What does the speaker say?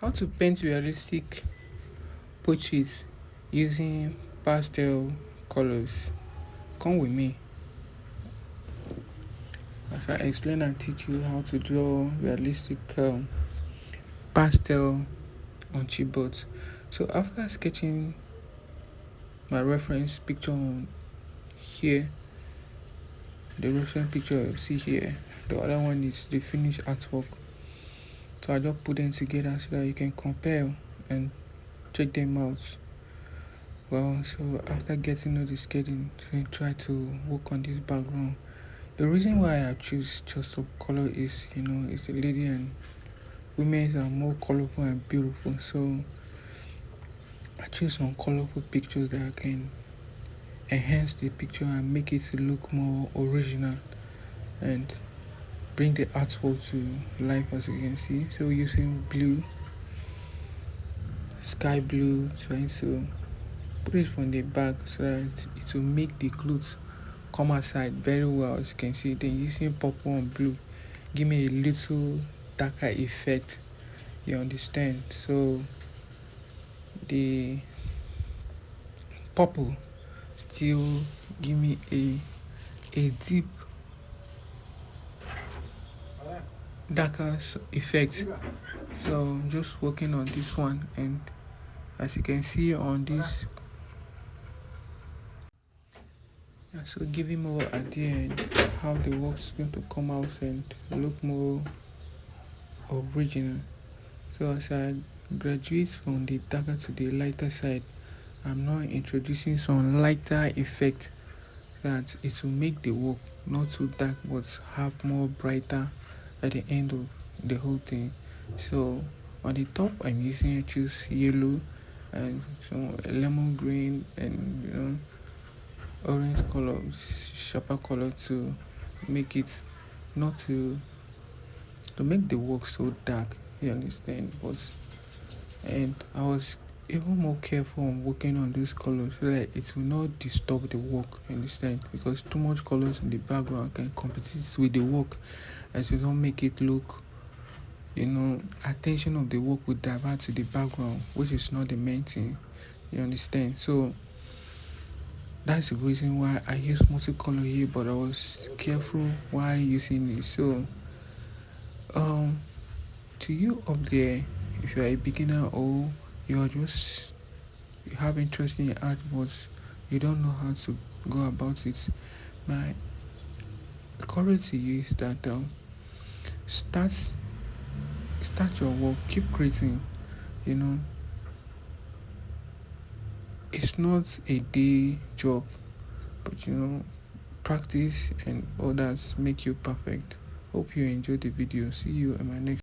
How to paint realistic portraits using pastel colors. Come with me as I explain and teach you how to draw realistic pastel on chipboard. So after sketching my reference picture on here, the reference picture you see here, the other one is the finished artwork. So I just put them together so that you can compare and check them out. Well, so after getting all the sketching, try to work on this background. The reason why I choose just of color is, it's a lady and women are more colorful and beautiful. So I choose some colorful pictures that can enhance the picture and make it look more original and bring the artwork to life, as you can see. So using blue, sky blue, trying to put it from the back so that it will make the clothes come outside very well, as you can see. Then using purple and blue give me a little darker effect, you understand. So the purple still give me a deep darker effect. So I'm just working on this one, and as you can see on this, so giving more idea how the work's going to come out and look more original. So as I graduate from the darker to the lighter side, I'm now introducing some lighter effect that it will make the work not too dark but have more brighter at the end of the whole thing. So on the top I'm using choose yellow and some lemon green and orange color, sharper color to make it not to make the work so dark, you understand. But and I was even more careful on working on those colors so that it will not disturb the work, you understand, because too much colors in the background can compete with the work as you don't make it look, attention of the work will divert to the background, which is not the main thing, you understand. So that's the reason why I use multicolor here, but I was careful while using it. So to you up there, if you are a beginner or you are just you have interest in art but you don't know how to go about it, my encourage you is that start start your work, keep creating. You know, it's not a day job, but practice and others make you perfect. Hope you enjoyed the video. See you in my next